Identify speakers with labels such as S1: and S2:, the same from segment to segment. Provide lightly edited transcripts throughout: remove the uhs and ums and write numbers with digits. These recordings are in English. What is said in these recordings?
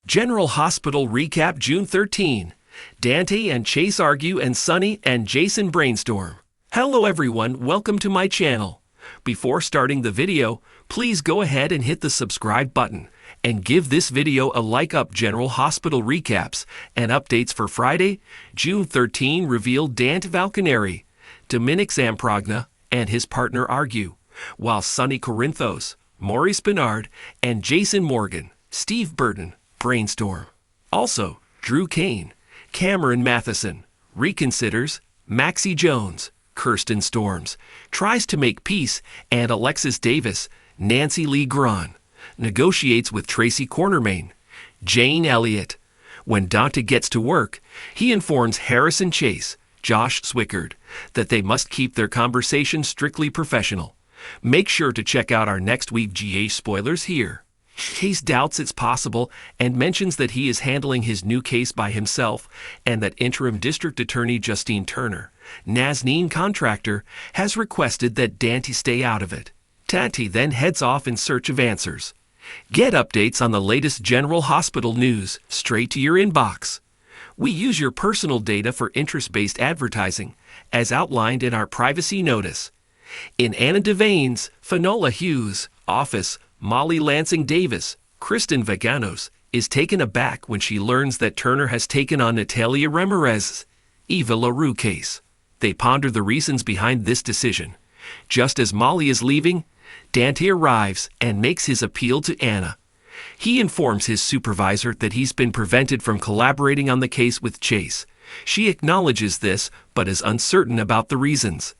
S1: General Hospital Recap June 13. Dante and Chase argue and Sonny and Jason brainstorm. Hello everyone, welcome to my channel. Before starting the video, please go ahead and hit the subscribe button and give this video a like up. General Hospital recaps and updates for Friday, June 13 reveal Dante Falconeri, Dominic Zamprogna, and his partner argue, while Sonny Corinthos, Maurice Bernard, and Jason Morgan, Steve Burton, brainstorm. Also, Drew Kane, Cameron Matheson, reconsiders, Maxie Jones, Kirsten Storms, tries to make peace, and Alexis Davis, Nancy Lee Grahn, negotiates with Tracy Cornermain. Jane Elliott. When Dante gets to work, he informs Harrison Chase, Josh Swickard, that they must keep their conversation strictly professional. Make sure to check out our next week GH spoilers here. Chase doubts it's possible and mentions that he is handling his new case by himself and that interim district attorney Justine Turner, Nazneen contractor, has requested that Dante stay out of it. Dante then heads off in search of answers. Get updates on the latest General Hospital news straight to your inbox. We use your personal data for interest-based advertising, as outlined in our privacy notice. In Anna Devane's Finola Hughes' office, Molly Lansing Davis, Kristen Vaganos, is taken aback when she learns that Turner has taken on Natalia Ramirez's Eva LaRue case. They ponder the reasons behind this decision. Just as Molly is leaving, Dante arrives and makes his appeal to Anna. He informs his supervisor that he's been prevented from collaborating on the case with Chase. She acknowledges this, but is uncertain about the reasons.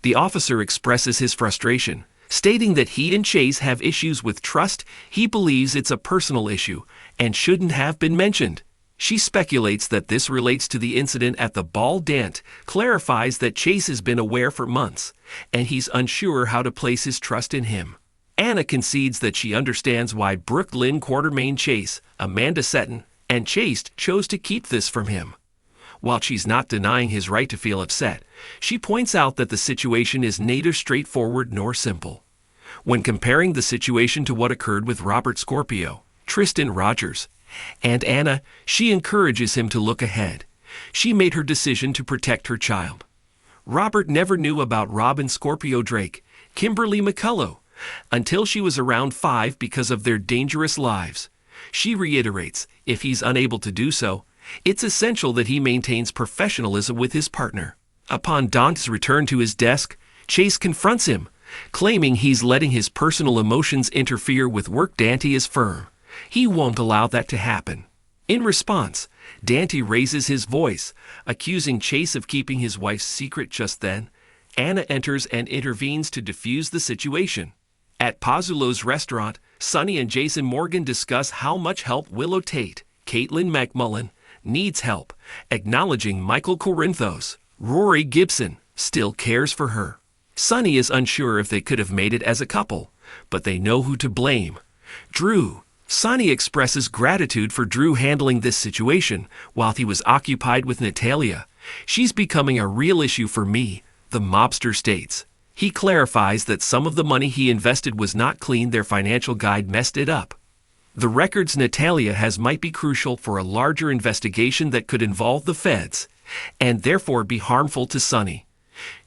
S1: The officer expresses his frustration, stating that he and Chase have issues with trust. He believes it's a personal issue and shouldn't have been mentioned. She speculates that this relates to the incident at the ball. Dante clarifies that Chase has been aware for months, and he's unsure how to place his trust in him. Anna concedes that she understands why Brooklyn Quartermain Chase, Amanda Seton, and Chase chose to keep this from him. While she's not denying his right to feel upset, she points out that the situation is neither straightforward nor simple. When comparing the situation to what occurred with Robert Scorpio, Tristan Rogers, and Anna, she encourages him to look ahead. She made her decision to protect her child. Robert never knew about Robin Scorpio Drake, Kimberly McCullough, until she was around 5 because of their dangerous lives. She reiterates, if he's unable to do so, it's essential that he maintains professionalism with his partner. Upon Dante's return to his desk, Chase confronts him, claiming he's letting his personal emotions interfere with work. Dante is firm. He won't allow that to happen. In response, Dante raises his voice, accusing Chase of keeping his wife's secret. Just then, Anna enters and intervenes to defuse the situation. At Pazzulo's restaurant, Sonny and Jason Morgan discuss how much help Willow Tate, Caitlin McMullen, needs help, acknowledging Michael Corinthos, Rory Gibson, still cares for her. Sonny is unsure if they could have made it as a couple, but they know who to blame. Drew. Sonny expresses gratitude for Drew handling this situation while he was occupied with Natalia. She's becoming a real issue for me, the mobster states. He clarifies that some of the money he invested was not clean. Their financial guide messed it up. The records Natalia has might be crucial for a larger investigation that could involve the feds, and therefore be harmful to Sonny.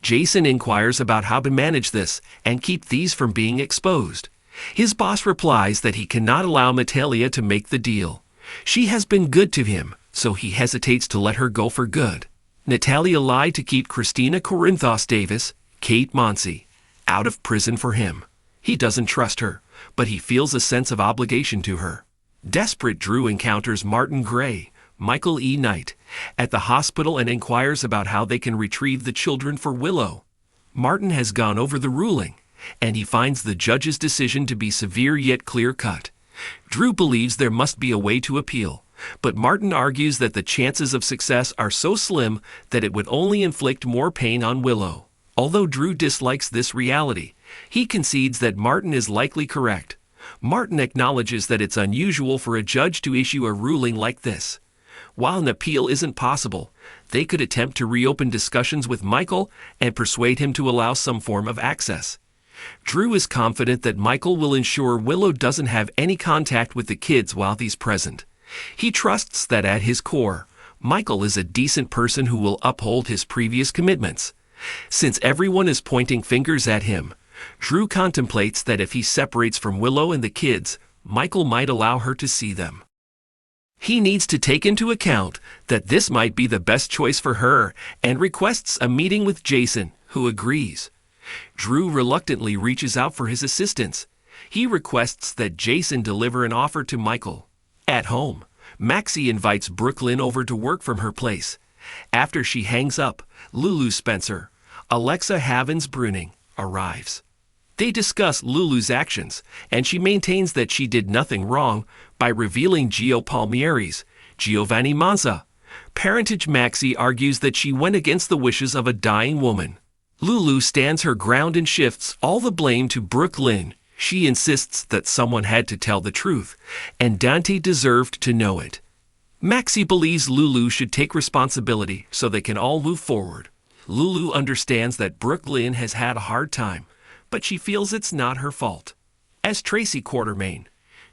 S1: Jason inquires about how to manage this and keep these from being exposed. His boss replies that he cannot allow Natalia to make the deal. She has been good to him, so he hesitates to let her go for good. Natalia lied to keep Christina Corinthos Davis, Kate Monsey, out of prison for him. He doesn't trust her, but he feels a sense of obligation to her. Desperate, Drew encounters Martin Gray, Michael E. Knight, at the hospital and inquires about how they can retrieve the children for Willow. Martin has gone over the ruling, and he finds the judge's decision to be severe yet clear-cut. Drew believes there must be a way to appeal, but Martin argues that the chances of success are so slim that it would only inflict more pain on Willow. Although Drew dislikes this reality, he concedes that Martin is likely correct. Martin acknowledges that it's unusual for a judge to issue a ruling like this. While an appeal isn't possible, they could attempt to reopen discussions with Michael and persuade him to allow some form of access. Drew is confident that Michael will ensure Willow doesn't have any contact with the kids while he's present. He trusts that at his core, Michael is a decent person who will uphold his previous commitments. Since everyone is pointing fingers at him, Drew contemplates that if he separates from Willow and the kids, Michael might allow her to see them. He needs to take into account that this might be the best choice for her and requests a meeting with Jason, who agrees. Drew reluctantly reaches out for his assistance. He requests that Jason deliver an offer to Michael. At home, Maxie invites Brooklyn over to work from her place. After she hangs up, Lulu Spencer, Alexa Havens-Bruning, arrives. They discuss Lulu's actions, and she maintains that she did nothing wrong by revealing Gio Palmieri's, Giovanni Manza. Parentage Maxie argues that she went against the wishes of a dying woman. Lulu stands her ground and shifts all the blame to Brooklyn. She insists that someone had to tell the truth, and Dante deserved to know it. Maxie believes Lulu should take responsibility so they can all move forward. Lulu understands that Brooklyn has had a hard time, but she feels it's not her fault. As Tracy Quartermain,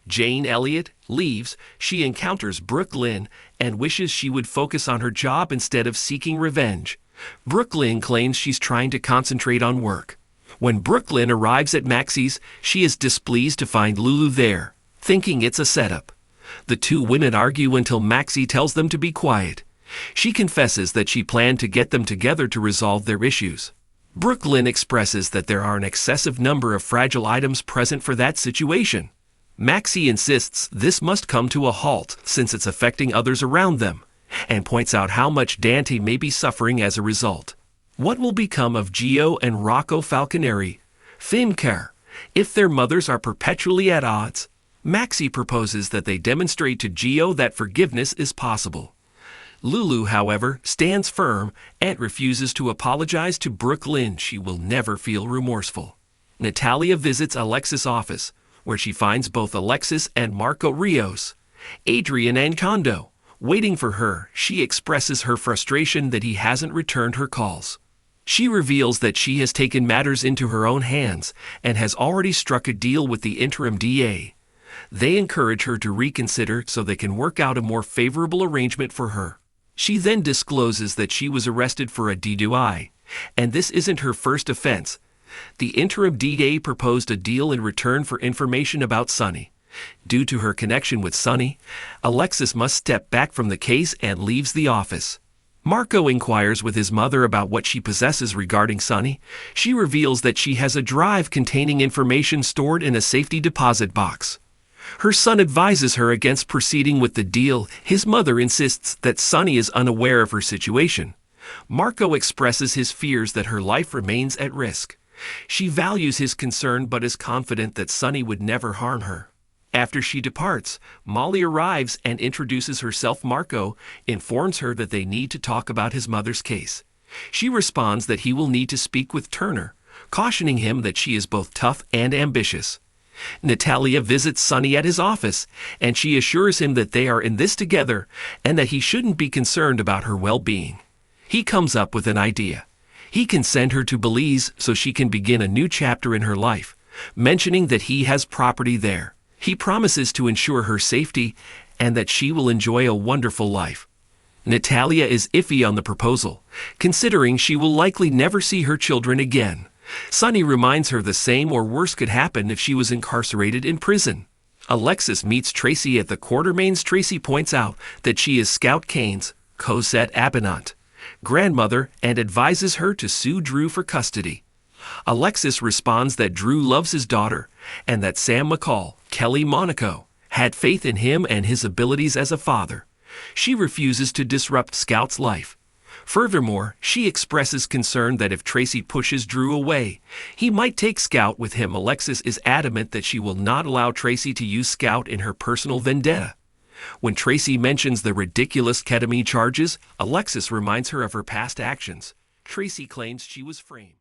S1: Jane Elliott, leaves, she encounters Brooklyn and wishes she would focus on her job instead of seeking revenge. Brooklyn claims she's trying to concentrate on work. When Brooklyn arrives at Maxie's, she is displeased to find Lulu there, thinking it's a setup. The two women argue until Maxie tells them to be quiet. She confesses that she planned to get them together to resolve their issues. Brooklyn expresses that there are an excessive number of fragile items present for that situation. Maxie insists this must come to a halt since it's affecting others around them, and points out how much Dante may be suffering as a result. What will become of Gio and Rocco Falconeri, Fincar, if their mothers are perpetually at odds? Maxie proposes that they demonstrate to Gio that forgiveness is possible. Lulu, however, stands firm and refuses to apologize to Brooklyn. She will never feel remorseful. Natalia visits Alexis' office, where she finds both Alexis and Marco Rios. Adrian Ancondo, waiting for her, she expresses her frustration that he hasn't returned her calls. She reveals that she has taken matters into her own hands and has already struck a deal with the interim DA. They encourage her to reconsider so they can work out a more favorable arrangement for her. She then discloses that she was arrested for a DUI, and this isn't her first offense. The interim DA proposed a deal in return for information about Sonny. Due to her connection with Sonny, Alexis must step back from the case and leaves the office. Marco inquires with his mother about what she possesses regarding Sonny. She reveals that she has a drive containing information stored in a safety deposit box. Her son advises her against proceeding with the deal. His mother insists that Sonny is unaware of her situation. Marco expresses his fears that her life remains at risk. She values his concern but is confident that Sonny would never harm her. After she departs, Molly arrives and introduces herself. Marco informs her that they need to talk about his mother's case. She responds that he will need to speak with Turner, cautioning him that she is both tough and ambitious. Natalia visits Sonny at his office, and she assures him that they are in this together and that he shouldn't be concerned about her well-being. He comes up with an idea. He can send her to Belize so she can begin a new chapter in her life, mentioning that he has property there. He promises to ensure her safety and that she will enjoy a wonderful life. Natalia is iffy on the proposal, considering she will likely never see her children again. Sonny reminds her the same or worse could happen if she was incarcerated in prison. Alexis meets Tracy at the Quartermains. Tracy points out that she is Scout Kane's, Cosette Abenant, grandmother, and advises her to sue Drew for custody. Alexis responds that Drew loves his daughter and that Sam McCall, Kelly Monaco, had faith in him and his abilities as a father. She refuses to disrupt Scout's life. Furthermore, she expresses concern that if Tracy pushes Drew away, he might take Scout with him. Alexis is adamant that she will not allow Tracy to use Scout in her personal vendetta. When Tracy mentions the ridiculous ketamine charges, Alexis reminds her of her past actions. Tracy claims she was framed.